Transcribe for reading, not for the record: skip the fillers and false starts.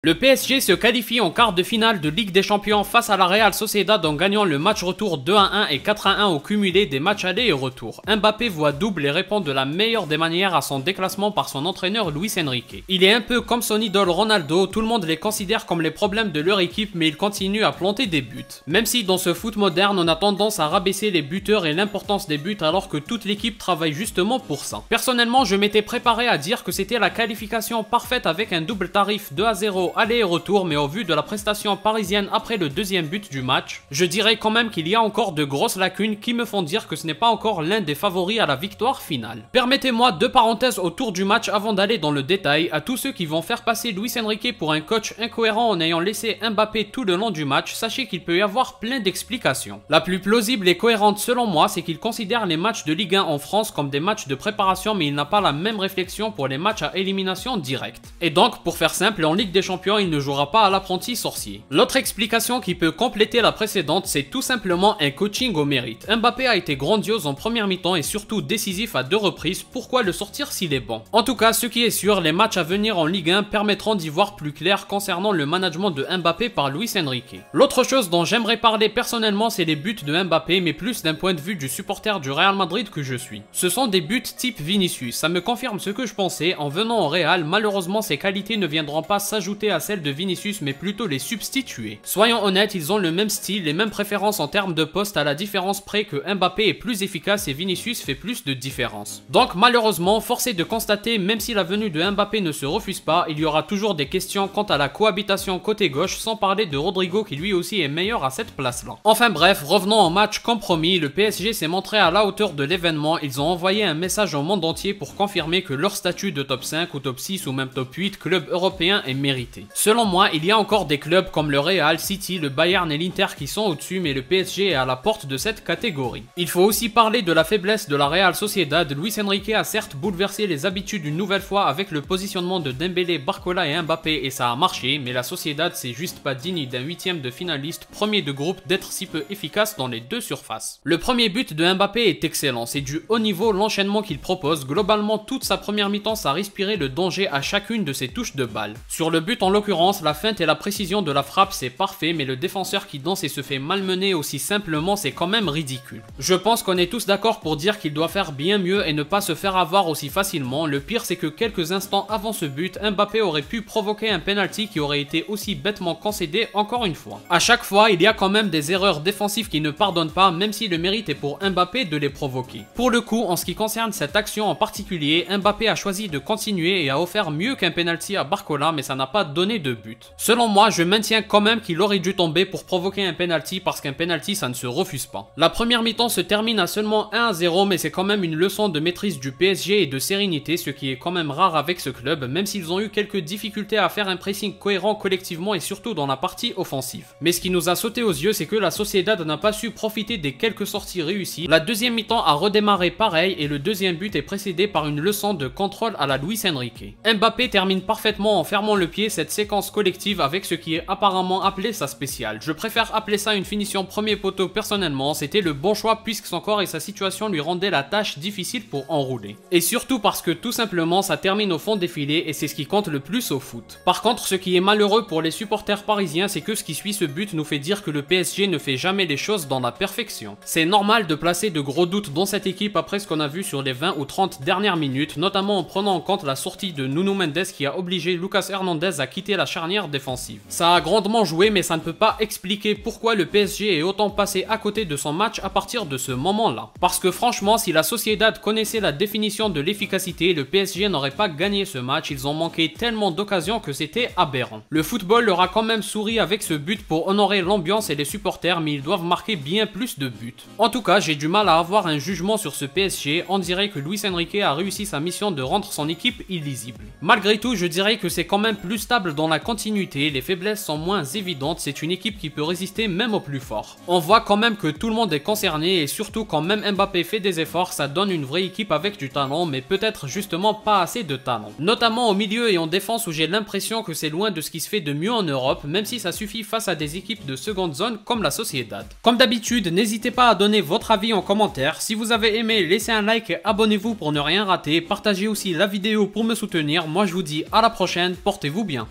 Le PSG se qualifie en quart de finale de Ligue des Champions face à la Real Sociedad en gagnant le match retour 2-1 et 4-1 au cumulé des matchs aller et retour. Mbappé voit double et répond de la meilleure des manières à son déclassement par son entraîneur Luis Enrique. Il est un peu comme son idole Ronaldo, tout le monde les considère comme les problèmes de leur équipe mais il continue à planter des buts. Même si dans ce foot moderne on a tendance à rabaisser les buteurs et l'importance des buts alors que toute l'équipe travaille justement pour ça. Personnellement je m'étais préparé à dire que c'était la qualification parfaite avec un double tarif 2-0 aller et retour, mais au vu de la prestation parisienne après le deuxième but du match, je dirais quand même qu'il y a encore de grosses lacunes qui me font dire que ce n'est pas encore l'un des favoris à la victoire finale. Permettez-moi deux parenthèses autour du match avant d'aller dans le détail. À tous ceux qui vont faire passer Luis Enrique pour un coach incohérent en ayant laissé Mbappé tout le long du match, sachez qu'il peut y avoir plein d'explications. La plus plausible et cohérente selon moi, c'est qu'il considère les matchs de Ligue 1 en France comme des matchs de préparation, mais il n'a pas la même réflexion pour les matchs à élimination directe. Et donc, pour faire simple, en Ligue des Champions, il ne jouera pas à l'apprenti sorcier. L'autre explication qui peut compléter la précédente, c'est tout simplement un coaching au mérite. Mbappé a été grandiose en première mi-temps et surtout décisif à deux reprises, pourquoi le sortir s'il est bon? En tout cas, ce qui est sûr, les matchs à venir en Ligue 1 permettront d'y voir plus clair concernant le management de Mbappé par Luis Enrique. L'autre chose dont j'aimerais parler personnellement, c'est les buts de Mbappé, mais plus d'un point de vue du supporter du Real Madrid que je suis. Ce sont des buts type Vinicius, ça me confirme ce que je pensais, en venant au Real, malheureusement ses qualités ne viendront pas s'ajouter à celles de Vinicius mais plutôt les substituer. Soyons honnêtes, ils ont le même style, les mêmes préférences en termes de poste à la différence près que Mbappé est plus efficace et Vinicius fait plus de différence. Donc malheureusement, force est de constater, même si la venue de Mbappé ne se refuse pas, il y aura toujours des questions quant à la cohabitation côté gauche, sans parler de Rodrigo qui lui aussi est meilleur à cette place-là. Enfin bref, revenons au match comme promis, le PSG s'est montré à la hauteur de l'événement, ils ont envoyé un message au monde entier pour confirmer que leur statut de top 5 ou top 6 ou même top 8 club européen est mérité. Selon moi, il y a encore des clubs comme le Real, City, le Bayern et l'Inter qui sont au-dessus, mais le PSG est à la porte de cette catégorie. Il faut aussi parler de la faiblesse de la Real Sociedad. Luis Enrique a certes bouleversé les habitudes une nouvelle fois avec le positionnement de Dembélé, Barcola et Mbappé et ça a marché, mais la Sociedad c'est juste pas digne d'un huitième de finaliste, premier de groupe, d'être si peu efficace dans les deux surfaces. Le premier but de Mbappé est excellent, c'est du haut niveau l'enchaînement qu'il propose, globalement toute sa première mi-temps ça respirait le danger à chacune de ses touches de balle. Sur le but en l'occurrence, la feinte et la précision de la frappe c'est parfait, mais le défenseur qui danse et se fait malmener aussi simplement c'est quand même ridicule. Je pense qu'on est tous d'accord pour dire qu'il doit faire bien mieux et ne pas se faire avoir aussi facilement. Le pire c'est que quelques instants avant ce but, Mbappé aurait pu provoquer un penalty qui aurait été aussi bêtement concédé encore une fois. À chaque fois il y a quand même des erreurs défensives qui ne pardonnent pas, même si le mérite est pour Mbappé de les provoquer. Pour le coup, en ce qui concerne cette action en particulier, Mbappé a choisi de continuer et a offert mieux qu'un penalty à Barcola, mais ça n'a pas donné de but. Selon moi, je maintiens quand même qu'il aurait dû tomber pour provoquer un penalty parce qu'un penalty ça ne se refuse pas. La première mi-temps se termine à seulement 1-0, mais c'est quand même une leçon de maîtrise du PSG et de sérénité, ce qui est quand même rare avec ce club, même s'ils ont eu quelques difficultés à faire un pressing cohérent collectivement et surtout dans la partie offensive. Mais ce qui nous a sauté aux yeux, c'est que la Sociedad n'a pas su profiter des quelques sorties réussies. La deuxième mi-temps a redémarré pareil et le deuxième but est précédé par une leçon de contrôle à la Luis Enrique. Mbappé termine parfaitement en fermant le pied cette séquence collective avec ce qui est apparemment appelé sa spéciale. Je préfère appeler ça une finition premier poteau personnellement, c'était le bon choix puisque son corps et sa situation lui rendaient la tâche difficile pour enrouler. Et surtout parce que tout simplement ça termine au fond des filets et c'est ce qui compte le plus au foot. Par contre, ce qui est malheureux pour les supporters parisiens, c'est que ce qui suit ce but nous fait dire que le PSG ne fait jamais les choses dans la perfection. C'est normal de placer de gros doutes dans cette équipe après ce qu'on a vu sur les 20 ou 30 dernières minutes, notamment en prenant en compte la sortie de Nuno Mendes qui a obligé Lucas Hernandez à quitter la charnière défensive. Ça a grandement joué, mais ça ne peut pas expliquer pourquoi le PSG est autant passé à côté de son match à partir de ce moment-là. Parce que franchement, si la Sociedad connaissait la définition de l'efficacité, le PSG n'aurait pas gagné ce match, ils ont manqué tellement d'occasions que c'était aberrant. Le football leur a quand même souri avec ce but pour honorer l'ambiance et les supporters, mais ils doivent marquer bien plus de buts. En tout cas, j'ai du mal à avoir un jugement sur ce PSG, on dirait que Luis Enrique a réussi sa mission de rendre son équipe illisible. Malgré tout, je dirais que c'est quand même plus stable dans la continuité, les faiblesses sont moins évidentes, c'est une équipe qui peut résister même au plus fort. On voit quand même que tout le monde est concerné et surtout quand même Mbappé fait des efforts, ça donne une vraie équipe avec du talent, mais peut-être justement pas assez de talent. Notamment au milieu et en défense où j'ai l'impression que c'est loin de ce qui se fait de mieux en Europe, même si ça suffit face à des équipes de seconde zone comme la Sociedad. Comme d'habitude, n'hésitez pas à donner votre avis en commentaire, si vous avez aimé, laissez un like et abonnez-vous pour ne rien rater, partagez aussi la vidéo pour me soutenir, moi je vous dis à la prochaine, portez-vous bien.